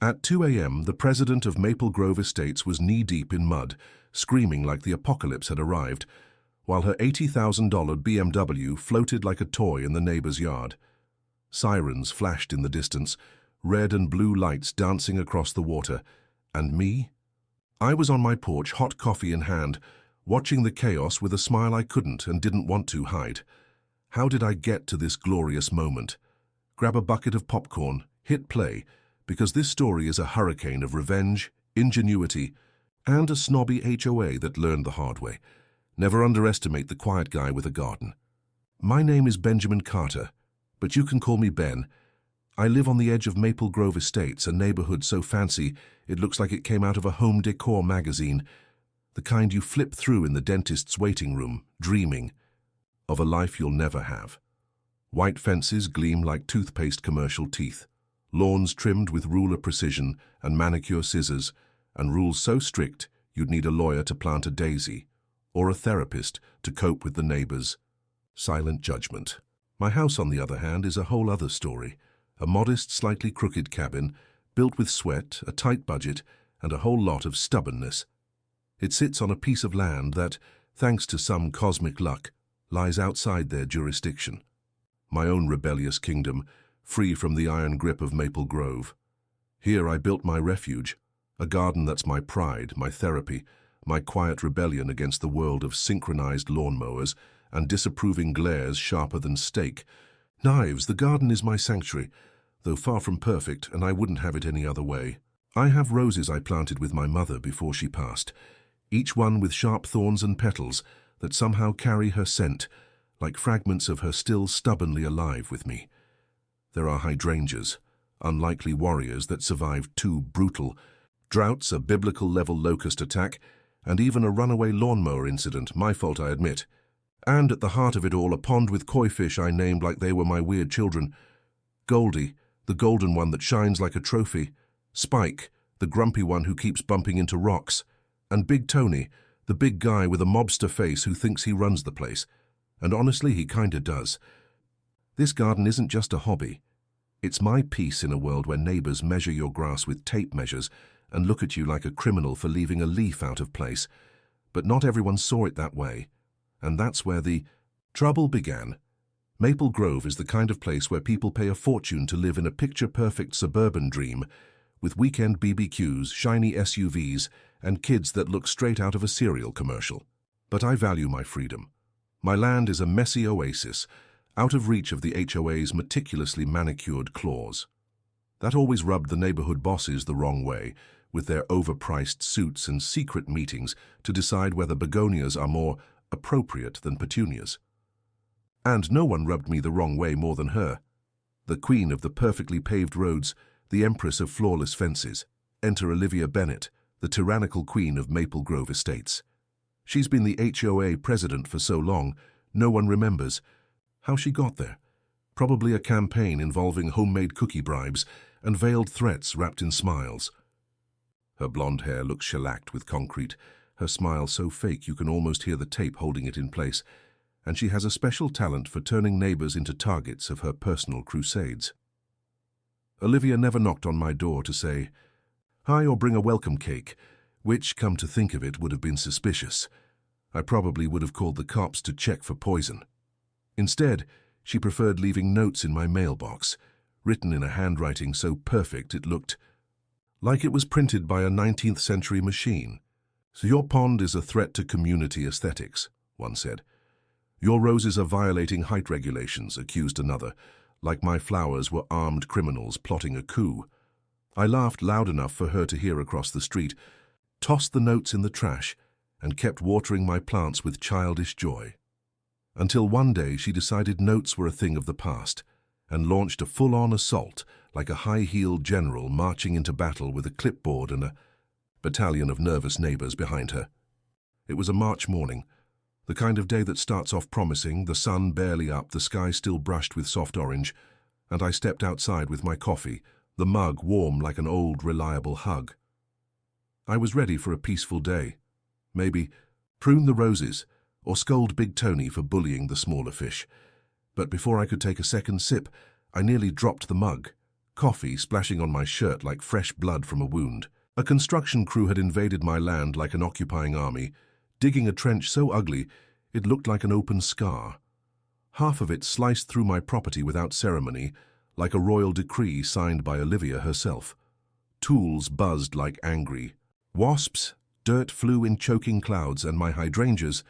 At 2 a.m., the president of Maple Grove Estates was knee-deep in mud, screaming like the apocalypse had arrived, while her $80,000 BMW floated like a toy in the neighbor's yard. Sirens flashed in the distance, red and blue lights dancing across the water. And me? I was on my porch, hot coffee in hand, watching the chaos with a smile I couldn't and didn't want to hide. How did I get to this glorious moment? Grab a bucket of popcorn, hit play, because this story is a hurricane of revenge, ingenuity, and a snobby HOA that learned the hard way. Never underestimate the quiet guy with a garden. My name is Benjamin Carter, but you can call me Ben. I live on the edge of Maple Grove Estates, a neighborhood so fancy it looks like it came out of a home decor magazine, the kind you flip through in the dentist's waiting room, dreaming of a life you'll never have. White fences gleam like toothpaste commercial teeth, lawns trimmed with ruler precision and manicure scissors, and rules so strict you'd need a lawyer to plant a daisy, or a therapist to cope with the neighbors' silent judgment. My house, on the other hand, is a whole other story. A modest, slightly crooked cabin, built with sweat, a tight budget, and a whole lot of stubbornness. It sits on a piece of land that, thanks to some cosmic luck, lies outside their jurisdiction. My own rebellious kingdom, free from the iron grip of Maple Grove. Here I built my refuge, a garden that's my pride, my therapy, my quiet rebellion against the world of synchronized lawnmowers and disapproving glares sharper than steak. Knives, the garden is my sanctuary, though far from perfect, and I wouldn't have it any other way. I have roses I planted with my mother before she passed, each one with sharp thorns and petals that somehow carry her scent, like fragments of her still stubbornly alive with me. There are hydrangeas, unlikely warriors that survived two brutal droughts, a biblical-level locust attack, and even a runaway lawnmower incident, my fault I admit. And at the heart of it all, a pond with koi fish I named like they were my weird children. Goldie, the golden one that shines like a trophy. Spike, the grumpy one who keeps bumping into rocks. And Big Tony, the big guy with a mobster face who thinks he runs the place. And honestly, he kinda does. This garden isn't just a hobby. It's my piece in a world where neighbors measure your grass with tape measures and look at you like a criminal for leaving a leaf out of place. But not everyone saw it that way. And that's where the trouble began. Maple Grove is the kind of place where people pay a fortune to live in a picture-perfect suburban dream, with weekend BBQs, shiny SUVs, and kids that look straight out of a cereal commercial. But I value my freedom. My land is a messy oasis, out of reach of the HOA's meticulously manicured claws. That always rubbed the neighborhood bosses the wrong way, with their overpriced suits and secret meetings to decide whether begonias are more appropriate than petunias. And no one rubbed me the wrong way more than her. The queen of the perfectly paved roads, the empress of flawless fences. Enter Olivia Bennett, the tyrannical queen of Maple Grove Estates. She's been the HOA president for so long, no one remembers how she got there. Probably a campaign involving homemade cookie bribes and veiled threats wrapped in smiles. Her blonde hair looks shellacked with concrete, her smile so fake you can almost hear the tape holding it in place, and she has a special talent for turning neighbors into targets of her personal crusades. Olivia never knocked on my door to say hi or bring a welcome cake, which, come to think of it, would have been suspicious. I probably would have called the cops to check for poison. Instead, she preferred leaving notes in my mailbox, written in a handwriting so perfect it looked like it was printed by a 19th century machine. "So your pond is a threat to community aesthetics," one said. "Your roses are violating height regulations," accused another, like my flowers were armed criminals plotting a coup. I laughed loud enough for her to hear across the street, tossed the notes in the trash, and kept watering my plants with childish joy. Until one day she decided notes were a thing of the past, and launched a full-on assault like a high-heeled general marching into battle with a clipboard and a battalion of nervous neighbors behind her. It was a March morning, the kind of day that starts off promising, the sun barely up, the sky still brushed with soft orange, and I stepped outside with my coffee, the mug warm like an old, reliable hug. I was ready for a peaceful day. Maybe prune the roses or scold Big Tony for bullying the smaller fish. But before I could take a second sip, I nearly dropped the mug. coffee splashing on my shirt like fresh blood from a wound. A construction crew had invaded my land like an occupying army, digging a trench so ugly it looked like an open scar. Half of it sliced through my property without ceremony, like a royal decree signed by Olivia herself. Tools buzzed like angry wasps, dirt flew in choking clouds, and my hydrangeas,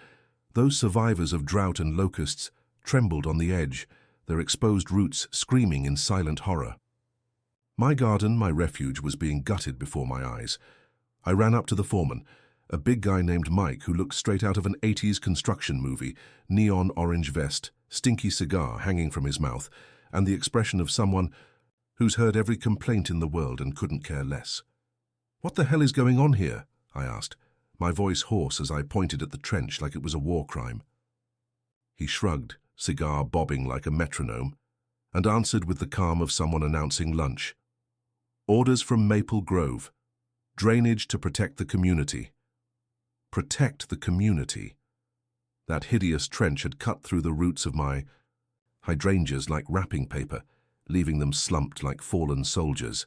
those survivors of drought and locusts, trembled on the edge, their exposed roots screaming in silent horror. My garden, my refuge, was being gutted before my eyes. I ran up to the foreman, a big guy named Mike who looked straight out of an 80s construction movie, neon orange vest, stinky cigar hanging from his mouth, and the expression of someone who's heard every complaint in the world and couldn't care less. "What the hell is going on here?" I asked, my voice hoarse as I pointed at the trench like it was a war crime. He shrugged, cigar bobbing like a metronome, and answered with the calm of someone announcing lunch. "Orders from Maple Grove. Drainage to protect the community." Protect the community. That hideous trench had cut through the roots of my hydrangeas like wrapping paper, leaving them slumped like fallen soldiers.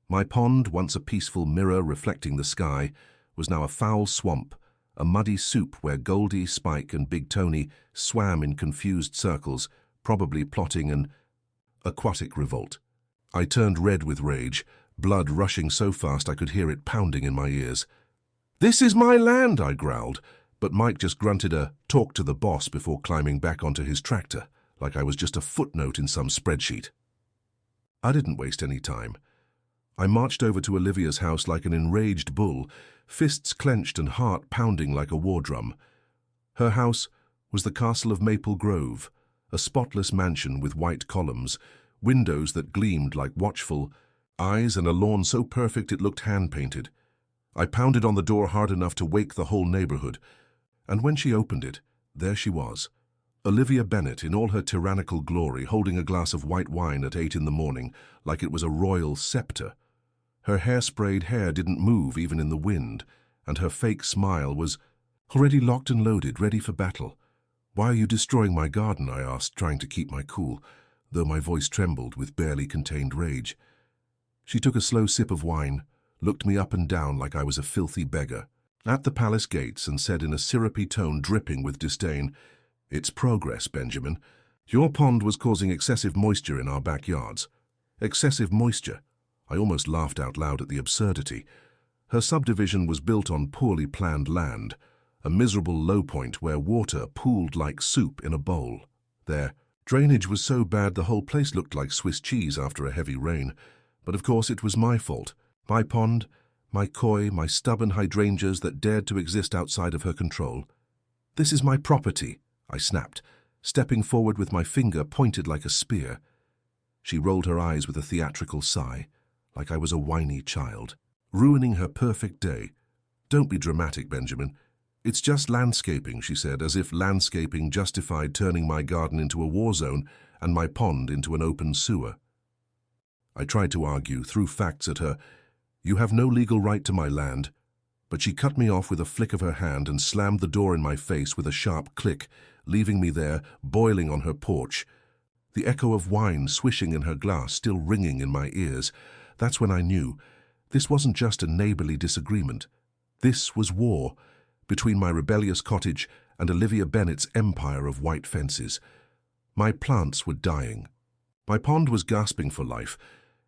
My pond, once a peaceful mirror reflecting the sky, was now a foul swamp, a muddy soup where Goldie, Spike, and Big Tony swam in confused circles, probably plotting an aquatic revolt. I turned red with rage, blood rushing so fast I could hear it pounding in my ears. "This is my land," I growled, but Mike just grunted a talk to the boss before climbing back onto his tractor, like I was just a footnote in some spreadsheet. I didn't waste any time. I marched over to Olivia's house like an enraged bull, fists clenched and heart pounding like a war drum. Her house was the castle of Maple Grove, a spotless mansion with white columns, windows that gleamed like watchful eyes, and a lawn so perfect it looked hand-painted. I pounded on the door hard enough to wake the whole neighborhood, and when she opened it, there she was, Olivia Bennet in all her tyrannical glory, holding a glass of white wine at 8 in the morning like it was a royal scepter. Her hair-sprayed hair didn't move even in the wind, and her fake smile was already locked and loaded, ready for battle. "Why are you destroying my garden?" I asked, trying to keep my cool, though my voice trembled with barely contained rage. She took a slow sip of wine, looked me up and down like I was a filthy beggar, at the palace gates, and said in a syrupy tone dripping with disdain, "It's progress, Benjamin. Your pond was causing excessive moisture in our backyards." Excessive moisture. I almost laughed out loud at the absurdity. Her subdivision was built on poorly planned land, a miserable low point where water pooled like soup in a bowl. Their drainage was so bad the whole place looked like Swiss cheese after a heavy rain. But of course it was my fault. My pond, my koi, my stubborn hydrangeas that dared to exist outside of her control. "This is my property," I snapped, stepping forward with my finger pointed like a spear. She rolled her eyes with a theatrical sigh, like I was a whiny child. Ruining her perfect day. "Don't be dramatic, Benjamin. It's just landscaping," she said, as if landscaping justified turning my garden into a war zone and my pond into an open sewer. I tried to argue, threw facts at her. "You have no legal right to my land." But she cut me off with a flick of her hand and slammed the door in my face with a sharp click, leaving me there, boiling on her porch. The echo of wine swishing in her glass still ringing in my ears. That's when I knew this wasn't just a neighborly disagreement. This was war, between my rebellious cottage and Olivia Bennet's empire of white fences. My plants were dying. My pond was gasping for life,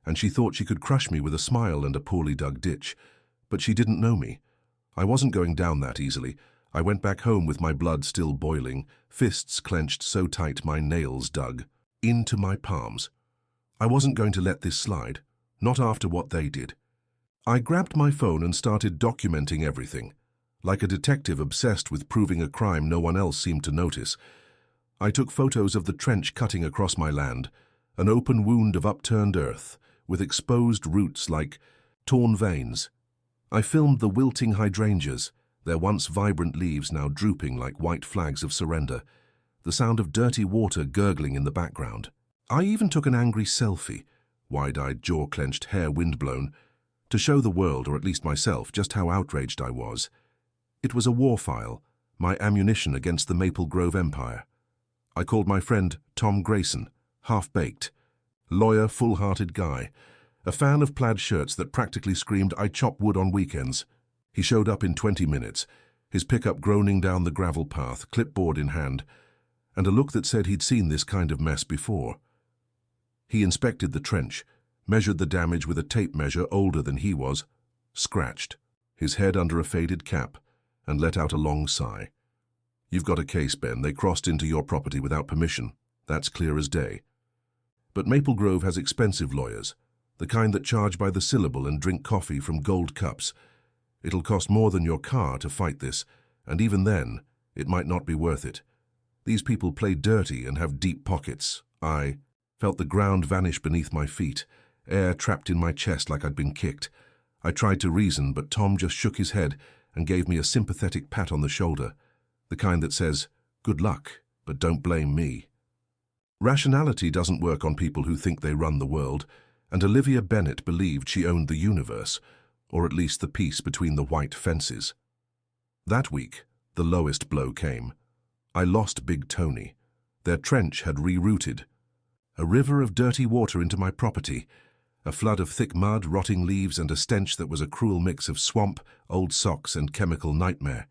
and she thought she could crush me with a smile and a poorly dug ditch. But she didn't know me. I wasn't going down that easily. I went back home with my blood still boiling, fists clenched so tight my nails dug into my palms. I wasn't going to let this slide, not after what they did. I grabbed my phone and started documenting everything, like a detective obsessed with proving a crime no one else seemed to notice. I took photos of the trench cutting across my land, an open wound of upturned earth, with exposed roots like torn veins. I filmed the wilting hydrangeas, their once vibrant leaves now drooping like white flags of surrender, the sound of dirty water gurgling in the background. I even took an angry selfie, wide-eyed, jaw-clenched, hair windblown, to show the world, or at least myself, just how outraged I was. It was a war file, my ammunition against the Maple Grove Empire. I called my friend Tom Grayson, half-baked. Lawyer, full-hearted guy. A fan of plaid shirts that practically screamed, "I chop wood on weekends." He showed up in 20 minutes, his pickup groaning down the gravel path, clipboard in hand, and a look that said he'd seen this kind of mess before. He inspected the trench, measured the damage with a tape measure older than he was, scratched, his head under a faded cap, and let out a long sigh. "You've got a case, Ben. They crossed into your property without permission. That's clear as day." But Maple Grove has expensive lawyers, the kind that charge by the syllable and drink coffee from gold cups. It'll cost more than your car to fight this, and even then, it might not be worth it. These people play dirty and have deep pockets. I felt the ground vanish beneath my feet, air trapped in my chest like I'd been kicked. I tried to reason, but Tom just shook his head and gave me a sympathetic pat on the shoulder, the kind that says, "Good luck, but don't blame me." Rationality doesn't work on people who think they run the world, and Olivia Bennett believed she owned the universe, or at least the peace between the white fences. That week, the lowest blow came. I lost Big Tony. Their trench had rerouted. A river of dirty water into my property, a flood of thick mud, rotting leaves, and a stench that was a cruel mix of swamp, old socks, and chemical nightmare.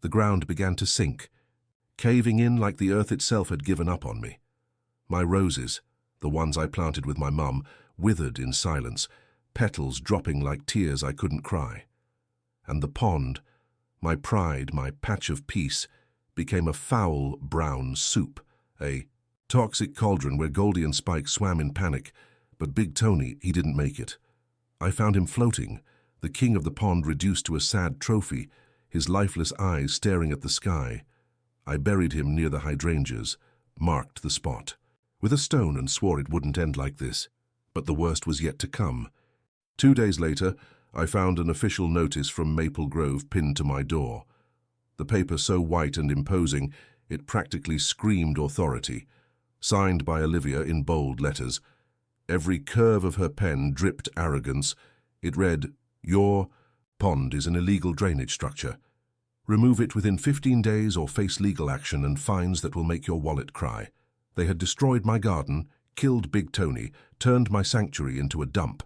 The ground began to sink, caving in like the earth itself had given up on me. My roses, the ones I planted with my mum, withered in silence, petals dropping like tears I couldn't cry. And the pond, my pride, my patch of peace, became a foul brown soup, a toxic cauldron where Goldie and Spike swam in panic, but Big Tony, he didn't make it. I found him floating, the king of the pond reduced to a sad trophy, his lifeless eyes staring at the sky. I buried him near the hydrangeas, marked the spot with a stone and swore it wouldn't end like this. But the worst was yet to come. 2 days later, I found an official notice from Maple Grove pinned to my door. The paper so white and imposing, it practically screamed authority. Signed by Olivia in bold letters. Every curve of her pen dripped arrogance. It read, "Your pond is an illegal drainage structure. Remove it within 15 days or face legal action and fines that will make your wallet cry." They had destroyed my garden, killed Big Tony, turned my sanctuary into a dump,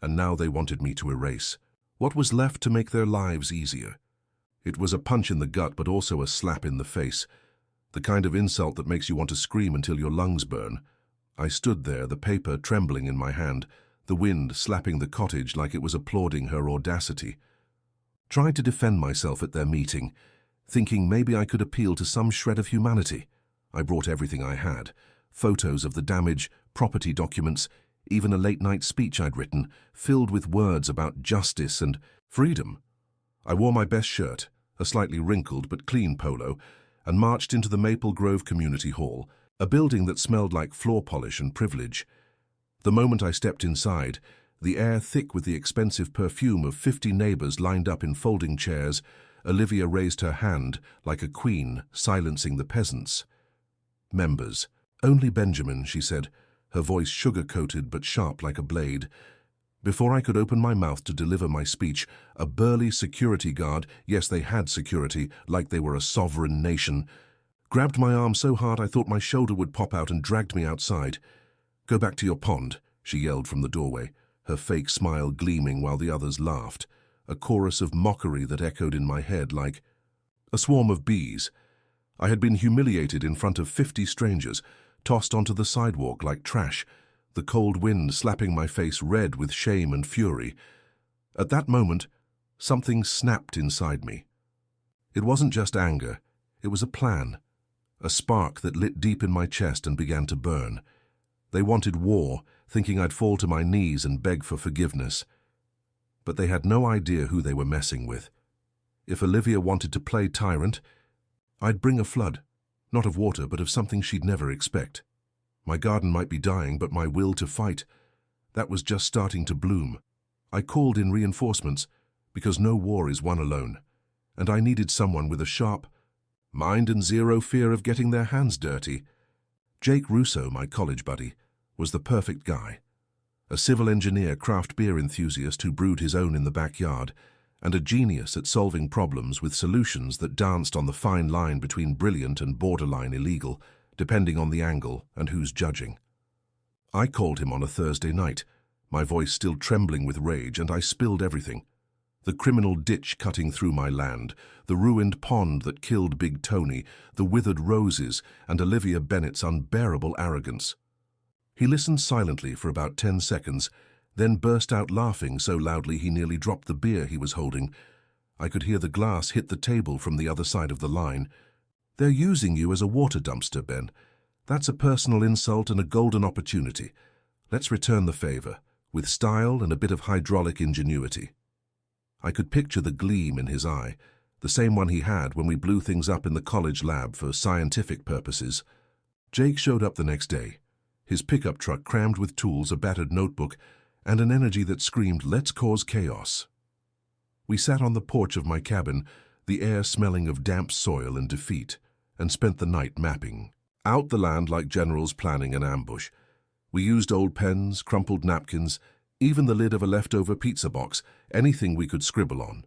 and now they wanted me to erase what was left to make their lives easier. It was a punch in the gut, but also a slap in the face, the kind of insult that makes you want to scream until your lungs burn. I stood there, the paper trembling in my hand, the wind slapping the cottage like it was applauding her audacity. Tried to defend myself at their meeting, thinking maybe I could appeal to some shred of humanity. I brought everything I had, photos of the damage, property documents, even a late-night speech I'd written, filled with words about justice and freedom. I wore my best shirt, a slightly wrinkled but clean polo, and marched into the Maple Grove Community Hall, a building that smelled like floor polish and privilege. The moment I stepped inside, the air thick with the expensive perfume of 50 neighbors lined up in folding chairs, Olivia raised her hand like a queen, silencing the peasants. "Members. Only Benjamin," she said, her voice sugar-coated but sharp like a blade. Before I could open my mouth to deliver my speech, a burly security guard, yes, they had security, like they were a sovereign nation, grabbed my arm so hard I thought my shoulder would pop out and dragged me outside. "Go back to your pond," she yelled from the doorway, her fake smile gleaming while the others laughed, a chorus of mockery that echoed in my head like a swarm of bees. I had been humiliated in front of 50 strangers, tossed onto the sidewalk like trash, the cold wind slapping my face red with shame and fury. At that moment, something snapped inside me. It wasn't just anger, it was a plan, a spark that lit deep in my chest and began to burn. They wanted war, thinking I'd fall to my knees and beg for forgiveness. But they had no idea who they were messing with. If Olivia wanted to play tyrant, I'd bring a flood, not of water, but of something she'd never expect. My garden might be dying, but my will to fight, that was just starting to bloom. I called in reinforcements, because no war is won alone, and I needed someone with a sharp mind and zero fear of getting their hands dirty. Jake Russo, my college buddy, was the perfect guy. A civil engineer, craft beer enthusiast who brewed his own in the backyard, and a genius at solving problems with solutions that danced on the fine line between brilliant and borderline illegal, depending on the angle and who's judging. I called him on a Thursday night, my voice still trembling with rage, and I spilled everything. The criminal ditch cutting through my land, the ruined pond that killed Big Tony, the withered roses, and Olivia Bennett's unbearable arrogance. He listened silently for about 10 seconds, then burst out laughing so loudly he nearly dropped the beer he was holding. I could hear the glass hit the table from the other side of the line. "They're using you as a water dumpster, Ben. That's a personal insult and a golden opportunity. Let's return the favor, with style and a bit of hydraulic ingenuity." I could picture the gleam in his eye, the same one he had when we blew things up in the college lab for scientific purposes. Jake showed up the next day, his pickup truck crammed with tools, a battered notebook, and an energy that screamed, "Let's cause chaos." We sat on the porch of my cabin, the air smelling of damp soil and defeat, and spent the night mapping out the land like generals planning an ambush. We used old pens, crumpled napkins, even the lid of a leftover pizza box, anything we could scribble on.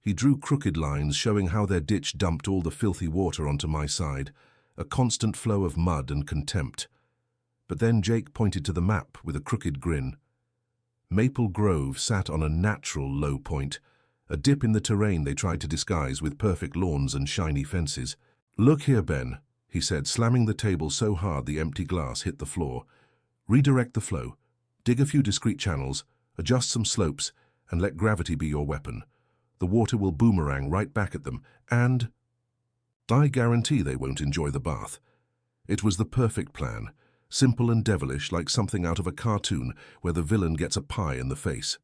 He drew crooked lines showing how their ditch dumped all the filthy water onto my side, a constant flow of mud and contempt. But then Jake pointed to the map with a crooked grin. Maple Grove sat on a natural low point, a dip in the terrain they tried to disguise with perfect lawns and shiny fences. "Look here, Ben," he said, slamming the table so hard the empty glass hit the floor. "Redirect the flow. Dig a few discrete channels, adjust some slopes, and let gravity be your weapon. The water will boomerang right back at them, and I guarantee they won't enjoy the bath." It was the perfect plan, simple and devilish, like something out of a cartoon where the villain gets a pie in the face.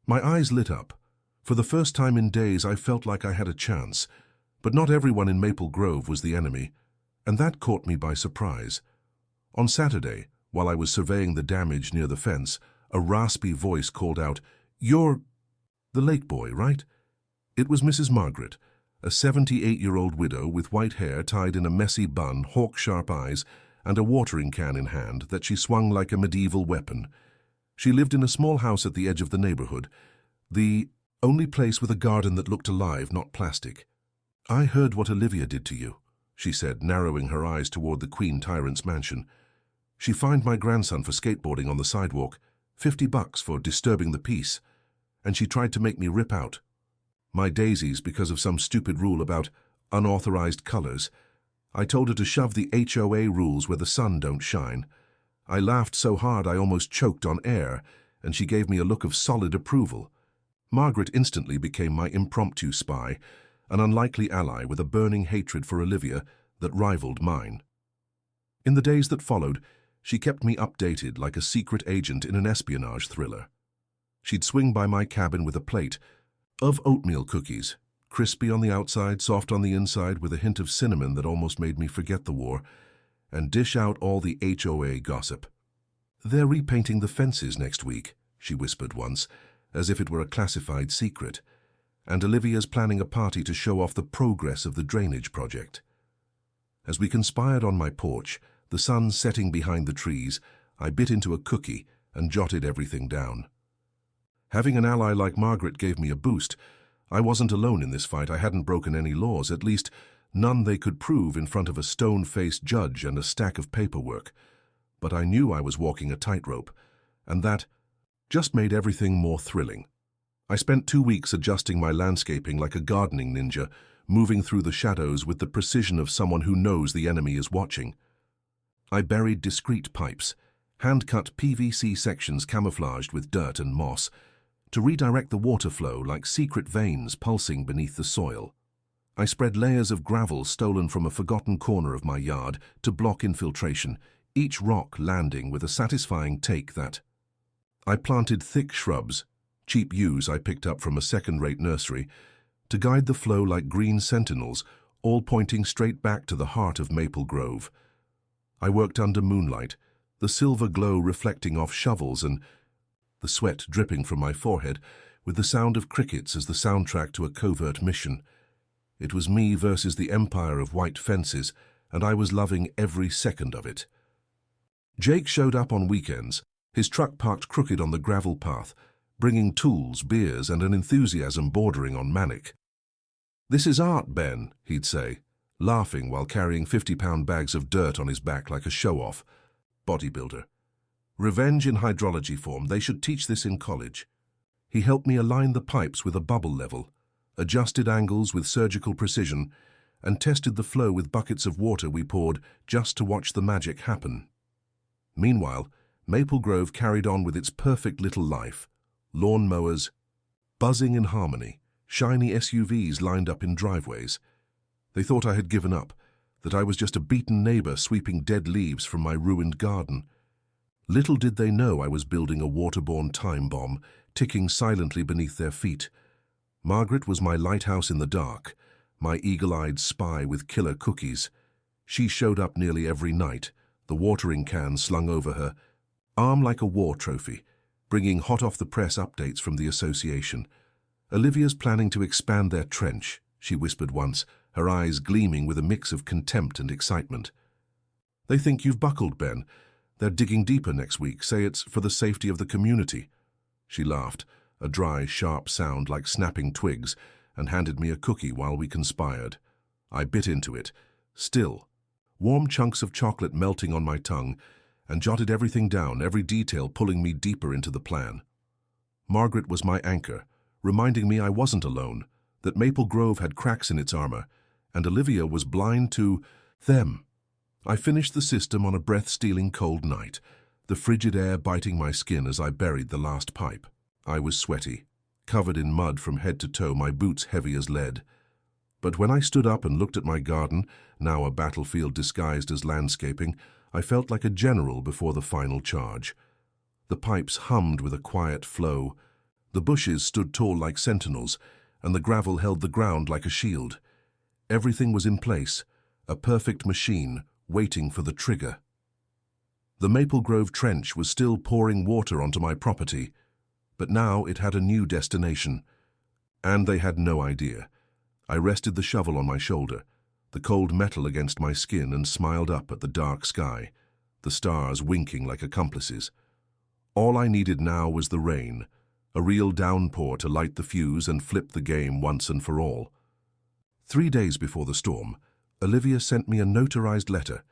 My eyes lit up. For the first time in days, I felt like I had a chance. But not everyone in Maple Grove was the enemy, and that caught me by surprise. On Saturday, while I was surveying the damage near the fence, a raspy voice called out, "You're the lake boy, right?" It was Mrs. Margaret, a 78-year-old widow with white hair tied in a messy bun, hawk-sharp eyes, and a watering can in hand that she swung like a medieval weapon. She lived in a small house at the edge of the neighborhood, the only place with a garden that looked alive, not plastic. "I heard what Olivia did to you," she said, narrowing her eyes toward the Queen Tyrant's mansion. "She fined my grandson for skateboarding on the sidewalk, $50 for disturbing the peace, and she tried to make me rip out my daisies because of some stupid rule about unauthorized colors. I told her to shove the HOA rules where the sun don't shine. I laughed so hard I almost choked on air, and she gave me a look of solid approval. Margaret instantly became my impromptu spy, an unlikely ally with a burning hatred for Olivia that rivaled mine. In the days that followed, she kept me updated like a secret agent in an espionage thriller. She'd swing by my cabin with a plate of oatmeal cookies, crispy on the outside, soft on the inside, with a hint of cinnamon that almost made me forget the war, and dish out all the HOA gossip. "They're repainting the fences next week," she whispered once, as if it were a classified secret, "and Olivia's planning a party to show off the progress of the drainage project." As we conspired on my porch, the sun setting behind the trees, I bit into a cookie and jotted everything down. Having an ally like Margaret gave me a boost. I wasn't alone in this fight. I hadn't broken any laws, at least none they could prove in front of a stone-faced judge and a stack of paperwork. But I knew I was walking a tightrope, and that just made everything more thrilling. I spent 2 weeks adjusting my landscaping like a gardening ninja, moving through the shadows with the precision of someone who knows the enemy is watching. I buried discrete pipes, hand-cut PVC sections camouflaged with dirt and moss, to redirect the water flow like secret veins pulsing beneath the soil. I spread layers of gravel stolen from a forgotten corner of my yard to block infiltration, each rock landing with a satisfying take that. I planted thick shrubs, cheap yews I picked up from a second-rate nursery, to guide the flow like green sentinels, all pointing straight back to the heart of Maple Grove. I worked under moonlight, the silver glow reflecting off shovels and the sweat dripping from my forehead, with the sound of crickets as the soundtrack to a covert mission. It was me versus the empire of white fences, and I was loving every second of it. Jake showed up on weekends, his truck parked crooked on the gravel path, bringing tools, beers, and an enthusiasm bordering on manic. "This is art, Ben," he'd say, laughing while carrying 50-pound bags of dirt on his back like a show-off bodybuilder. Revenge in hydrology form, they should teach this in college. He helped me align the pipes with a bubble level, adjusted angles with surgical precision, and tested the flow with buckets of water we poured just to watch the magic happen. Meanwhile, Maple Grove carried on with its perfect little life. Lawn mowers, buzzing in harmony, shiny SUVs lined up in driveways. They thought I had given up, that I was just a beaten neighbor sweeping dead leaves from my ruined garden. Little did they know I was building a waterborne time bomb, ticking silently beneath their feet. Margaret was my lighthouse in the dark, my eagle-eyed spy with killer cookies. She showed up nearly every night, the watering can slung over her, arm like a war trophy, bringing hot-off-the-press updates from the association. "Olivia's planning to expand their trench," she whispered once, her eyes gleaming with a mix of contempt and excitement. "They think you've buckled, Ben. They're digging deeper next week, say it's for the safety of the community." She laughed, a dry, sharp sound like snapping twigs, and handed me a cookie while we conspired. I bit into it, still, warm chunks of chocolate melting on my tongue, and jotted everything down, every detail pulling me deeper into the plan. Margaret was my anchor, reminding me I wasn't alone, that Maple Grove had cracks in its armor, and Olivia was blind to them. I finished the system on a breath-stealing cold night, the frigid air biting my skin as I buried the last pipe. I was sweaty, covered in mud from head to toe, my boots heavy as lead. But when I stood up and looked at my garden, now a battlefield disguised as landscaping, I felt like a general before the final charge. The pipes hummed with a quiet flow. The bushes stood tall like sentinels, and the gravel held the ground like a shield. Everything was in place, a perfect machine, waiting for the trigger. The Maple Grove Trench was still pouring water onto my property, but now it had a new destination. And they had no idea. I rested the shovel on my shoulder, the cold metal against my skin, and smiled up at the dark sky, the stars winking like accomplices. All I needed now was the rain, a real downpour to light the fuse and flip the game once and for all. 3 days before the storm, Olivia sent me a notarized letter,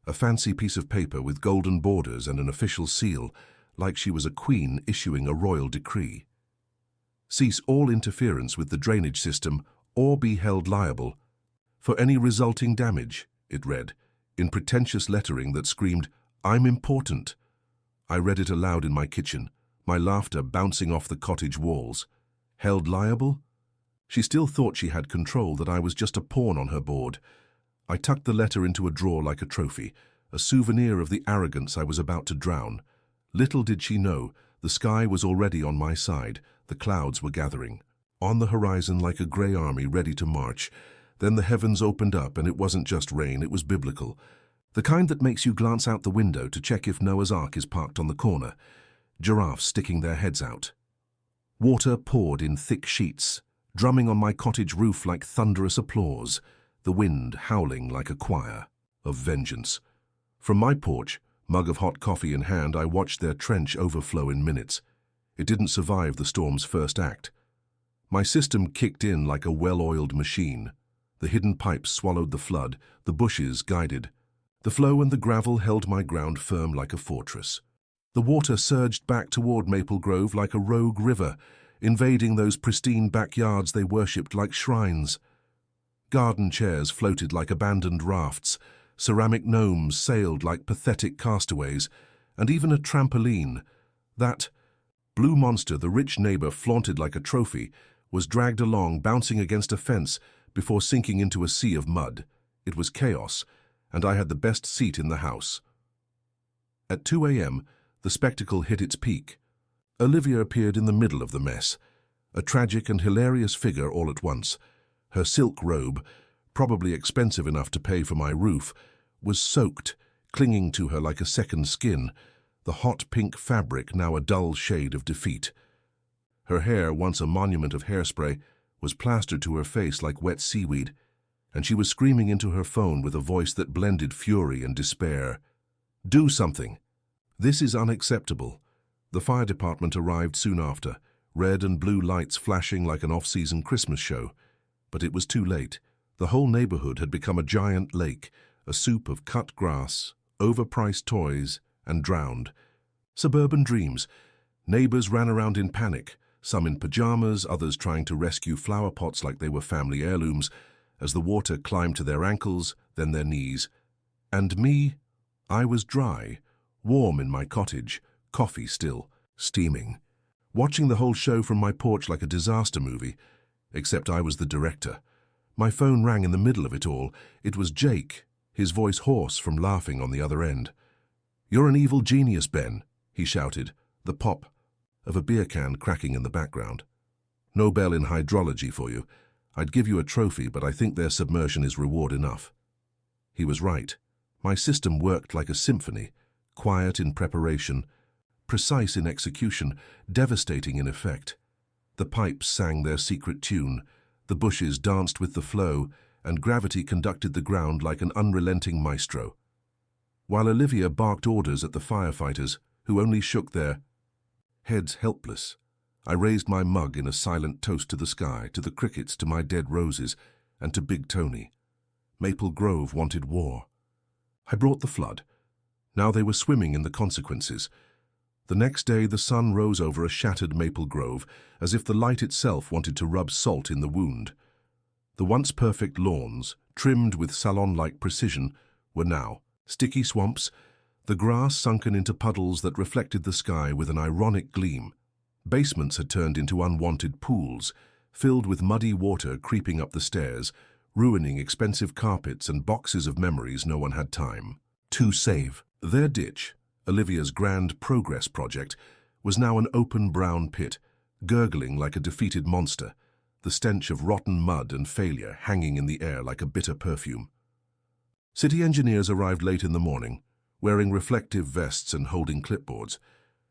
a fancy piece of paper with golden borders and an official seal, like she was a queen issuing a royal decree. "Cease all interference with the drainage system or be held liable for any resulting damage," it read, in pretentious lettering that screamed, "I'm important." I read it aloud in my kitchen, my laughter bouncing off the cottage walls. Held liable? She still thought she had control, that I was just a pawn on her board. I tucked the letter into a drawer like a trophy, a souvenir of the arrogance I was about to drown. Little did she know, the sky was already on my side, the clouds were gathering. On the horizon like a grey army ready to march. Then the heavens opened up, and it wasn't just rain, it was biblical. The kind that makes you glance out the window to check if Noah's Ark is parked on the corner. Giraffes sticking their heads out. Water poured in thick sheets, drumming on my cottage roof like thunderous applause, the wind howling like a choir of vengeance. From my porch, mug of hot coffee in hand, I watched their trench overflow in minutes. It didn't survive the storm's first act. My system kicked in like a well-oiled machine. The hidden pipes swallowed the flood, the bushes guided. The flow and the gravel held my ground firm like a fortress. The water surged back toward Maple Grove like a rogue river, invading those pristine backyards they worshipped like shrines. Garden chairs floated like abandoned rafts, ceramic gnomes sailed like pathetic castaways, and even a trampoline, that blue monster the rich neighbor flaunted like a trophy, was dragged along, bouncing against a fence before sinking into a sea of mud. It was chaos, and I had the best seat in the house. At 2 a.m., the spectacle hit its peak. Olivia appeared in the middle of the mess, a tragic and hilarious figure all at once. Her silk robe, probably expensive enough to pay for my roof, was soaked, clinging to her like a second skin, the hot pink fabric now a dull shade of defeat. Her hair, once a monument of hairspray, was plastered to her face like wet seaweed, and she was screaming into her phone with a voice that blended fury and despair. "Do something! This is unacceptable." The fire department arrived soon after, red and blue lights flashing like an off-season Christmas show. But it was too late. The whole neighborhood had become a giant lake, a soup of cut grass, overpriced toys, and drowned. Suburban dreams. Neighbors ran around in panic, some in pajamas, others trying to rescue flower pots like they were family heirlooms, as the water climbed to their ankles, then their knees. And me, I was dry, warm in my cottage, coffee still, steaming, watching the whole show from my porch like a disaster movie, except I was the director. My phone rang in the middle of it all. It was Jake, his voice hoarse from laughing on the other end. "You're an evil genius, Ben," he shouted, the pop of a beer can cracking in the background. "Nobel in hydrology for you. I'd give you a trophy, but I think their submersion is reward enough." He was right. My system worked like a symphony, quiet in preparation, precise in execution, devastating in effect. The pipes sang their secret tune, the bushes danced with the flow, and gravity conducted the ground like an unrelenting maestro. While Olivia barked orders at the firefighters, who only shook their heads helpless, I raised my mug in a silent toast to the sky, to the crickets, to my dead roses, and to Big Tony. Maple Grove wanted war. I brought the flood. Now they were swimming in the consequences. The next day the sun rose over a shattered Maple Grove, as if the light itself wanted to rub salt in the wound. The once perfect lawns, trimmed with salon-like precision, were now sticky swamps, the grass sunken into puddles that reflected the sky with an ironic gleam. Basements had turned into unwanted pools, filled with muddy water creeping up the stairs, ruining expensive carpets and boxes of memories no one had time to save. Their ditch, Olivia's grand progress project, was now an open brown pit, gurgling like a defeated monster, the stench of rotten mud and failure hanging in the air like a bitter perfume. City engineers arrived late in the morning, wearing reflective vests and holding clipboards,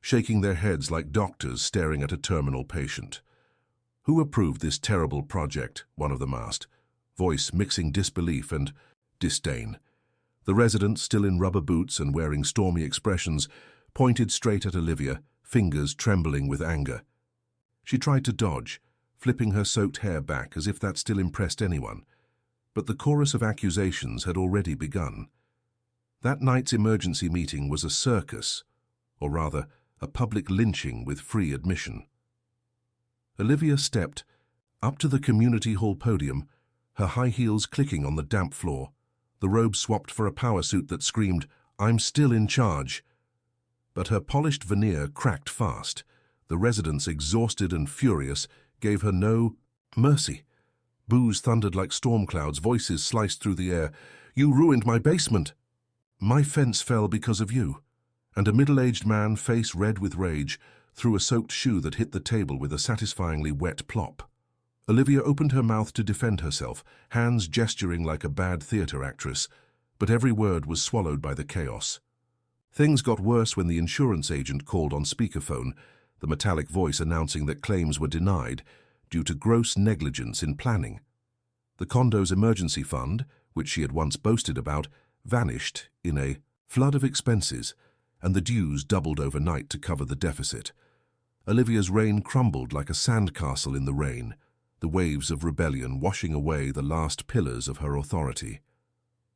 shaking their heads like doctors staring at a terminal patient. "Who approved this terrible project?" one of them asked, voice mixing disbelief and disdain. The resident, still in rubber boots and wearing stormy expressions, pointed straight at Olivia, fingers trembling with anger. She tried to dodge, flipping her soaked hair back as if that still impressed anyone. But the chorus of accusations had already begun. That night's emergency meeting was a circus, or rather, a public lynching with free admission. Olivia stepped up to the community hall podium, her high heels clicking on the damp floor, the robe swapped for a power suit that screamed, "I'm still in charge." But her polished veneer cracked fast. The residents, exhausted and furious, gave her no mercy. Boos thundered like storm clouds, voices sliced through the air. "You ruined my basement." "My fence fell because of you." And a middle-aged man, face red with rage, threw a soaked shoe that hit the table with a satisfyingly wet plop. Olivia opened her mouth to defend herself, hands gesturing like a bad theater actress, but every word was swallowed by the chaos. Things got worse when the insurance agent called on speakerphone, the metallic voice announcing that claims were denied due to gross negligence in planning. The condo's emergency fund, which she had once boasted about, vanished in a flood of expenses, and the dues doubled overnight to cover the deficit. Olivia's reign crumbled like a sandcastle in the rain, the waves of rebellion washing away the last pillars of her authority.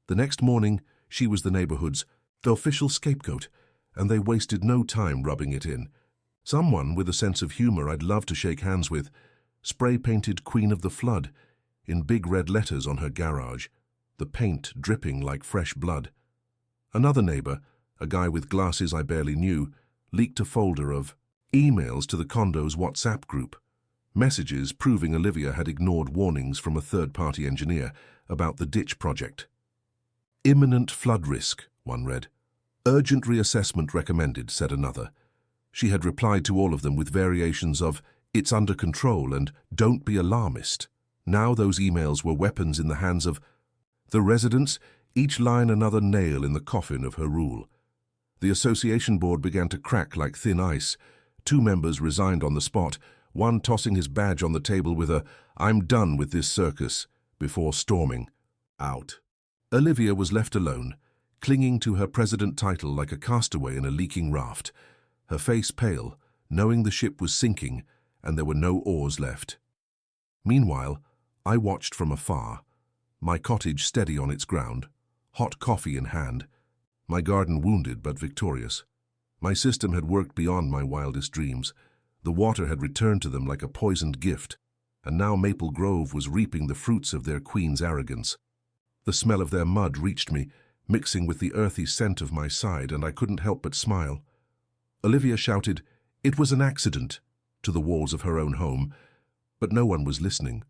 The next morning, she was the neighborhood's official scapegoat, and they wasted no time rubbing it in. Someone with a sense of humor I'd love to shake hands with, spray-painted Queen of the Flood in big red letters on her garage, the paint dripping like fresh blood. Another neighbor, a guy with glasses I barely knew, leaked a folder of emails to the condo's WhatsApp group, messages proving Olivia had ignored warnings from a third-party engineer about the ditch project. "Imminent flood risk," one read. "Urgent reassessment recommended," said another. She had replied to all of them with variations of "it's under control" and "don't be alarmist." Now those emails were weapons in the hands of the residents, each line another nail in the coffin of her rule. The association board began to crack like thin ice. 2 members resigned on the spot, one tossing his badge on the table with a "I'm done with this circus" before storming out. Olivia was left alone, clinging to her president title like a castaway in a leaking raft, her face pale, knowing the ship was sinking and there were no oars left. Meanwhile, I watched from afar, my cottage steady on its ground, hot coffee in hand, my garden wounded but victorious. My system had worked beyond my wildest dreams. The water had returned to them like a poisoned gift, and now Maple Grove was reaping the fruits of their queen's arrogance. The smell of their mud reached me, mixing with the earthy scent of my side, and I couldn't help but smile. Olivia shouted, "It was an accident," to the walls of her own home, but no one was listening.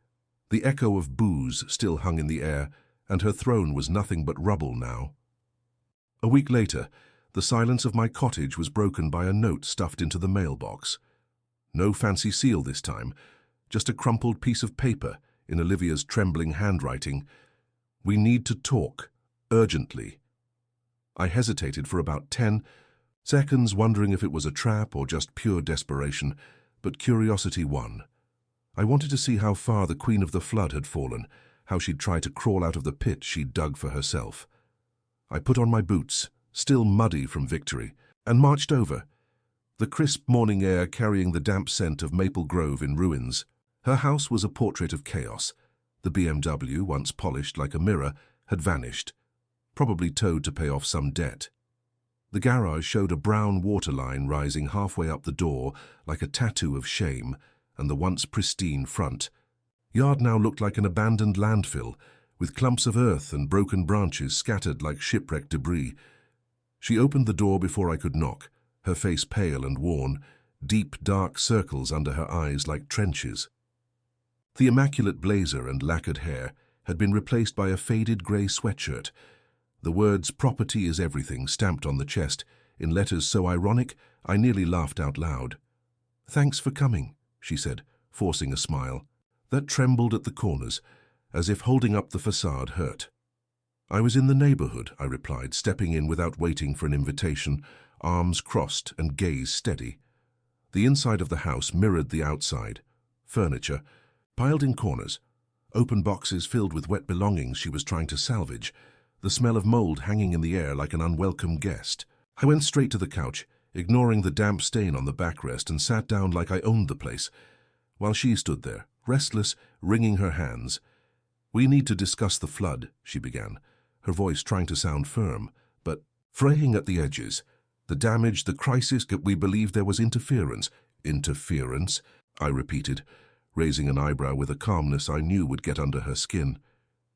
The echo of boos still hung in the air, and her throne was nothing but rubble now. A week later, the silence of my cottage was broken by a note stuffed into the mailbox. No fancy seal this time, just a crumpled piece of paper in Olivia's trembling handwriting. "We need to talk, urgently." I hesitated for about 10 seconds, wondering if it was a trap or just pure desperation, but curiosity won. I wanted to see how far the Queen of the Flood had fallen, how she'd try to crawl out of the pit she'd dug for herself. I put on my boots, still muddy from victory, and marched over, the crisp morning air carrying the damp scent of Maple Grove in ruins. Her house was a portrait of chaos. The BMW, once polished like a mirror, had vanished, probably towed to pay off some debt. The garage showed a brown waterline rising halfway up the door like a tattoo of shame, and the once pristine front yard now looked like an abandoned landfill, with clumps of earth and broken branches scattered like shipwreck debris. She opened the door before I could knock, her face pale and worn, deep dark circles under her eyes like trenches. The immaculate blazer and lacquered hair had been replaced by a faded grey sweatshirt. The words "Property is everything" stamped on the chest, in letters so ironic I nearly laughed out loud. "Thanks for coming," she said, forcing a smile that trembled at the corners, as if holding up the facade hurt. "I was in the neighborhood," I replied, stepping in without waiting for an invitation, arms crossed and gaze steady. The inside of the house mirrored the outside. Furniture, piled in corners, open boxes filled with wet belongings she was trying to salvage, the smell of mold hanging in the air like an unwelcome guest. I went straight to the couch, ignoring the damp stain on the backrest, and sat down like I owned the place, while she stood there, restless, wringing her hands. "We need to discuss the flood," she began, her voice trying to sound firm, but fraying at the edges. "The damage, the crisis, we believe there was interference." "Interference?" I repeated, raising an eyebrow with a calmness I knew would get under her skin.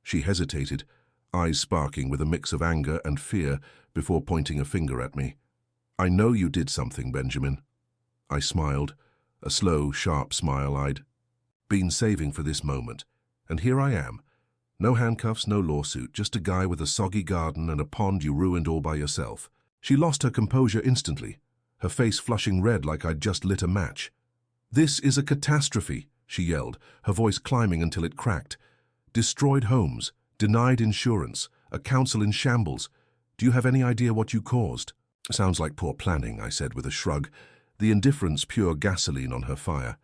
She hesitated, eyes sparking with a mix of anger and fear, before pointing a finger at me. "I know you did something, Benjamin." I smiled, a slow, sharp smile I'd been saving for this moment. And here I am. No handcuffs, no lawsuit, just a guy with a soggy garden and a pond you ruined all by yourself. She lost her composure instantly, her face flushing red like I'd just lit a match. "This is a catastrophe," she yelled, her voice climbing until it cracked. "Destroyed homes, denied insurance, a council in shambles. Do you have any idea what you caused?" "Sounds like poor planning," I said with a shrug, the indifference pure gasoline on her fire.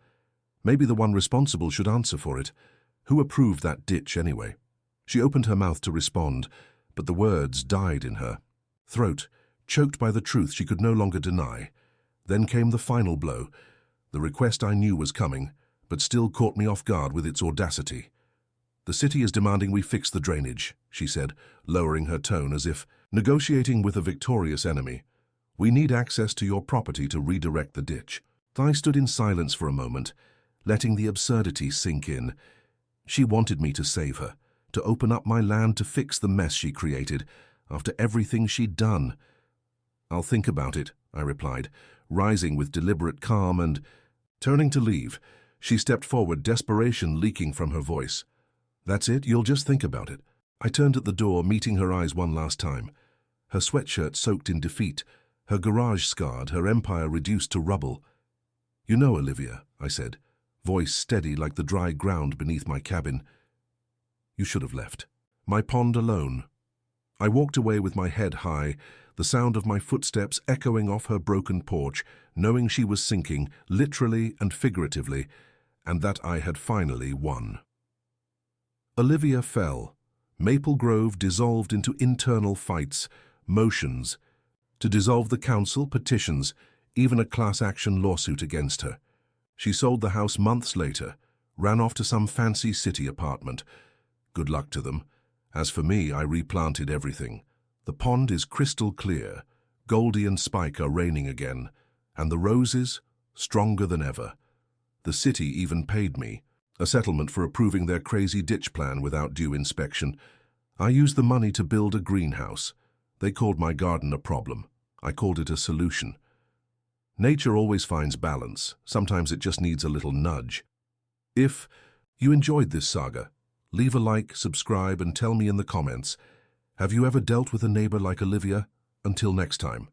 "Maybe the one responsible should answer for it. Who approved that ditch anyway?" She opened her mouth to respond, but the words died in her throat, choked by the truth she could no longer deny. Then came the final blow, the request I knew was coming, but still caught me off guard with its audacity. "The city is demanding we fix the drainage," she said, lowering her tone as if negotiating with a victorious enemy. "We need access to your property to redirect the ditch." I stood in silence for a moment, letting the absurdity sink in. She wanted me to save her, to open up my land to fix the mess she created, after everything she'd done. "I'll think about it," I replied, rising with deliberate calm, and, turning to leave, she stepped forward, desperation leaking from her voice. "That's it? You'll just think about it?" I turned at the door, meeting her eyes one last time. Her sweatshirt soaked in defeat, her garage scarred, her empire reduced to rubble. "You know, Olivia," I said, voice steady like the dry ground beneath my cabin, "you should have left. My pond alone." I walked away with my head high, the sound of my footsteps echoing off her broken porch, knowing she was sinking, literally and figuratively, and that I had finally won. Olivia fell. Maple Grove dissolved into internal fights, motions. To dissolve the council, petitions, even a class-action lawsuit against her. She sold the house months later, ran off to some fancy city apartment. Good luck to them. As for me, I replanted everything. The pond is crystal clear. Goldie and Spike are raining again, and the roses, stronger than ever. The city even paid me a settlement for approving their crazy ditch plan without due inspection. I used the money to build a greenhouse. They called my garden a problem. I called it a solution. Nature always finds balance. Sometimes it just needs a little nudge. If you enjoyed this saga, leave a like, subscribe, and tell me in the comments, have you ever dealt with a neighbor like Olivia? Until next time.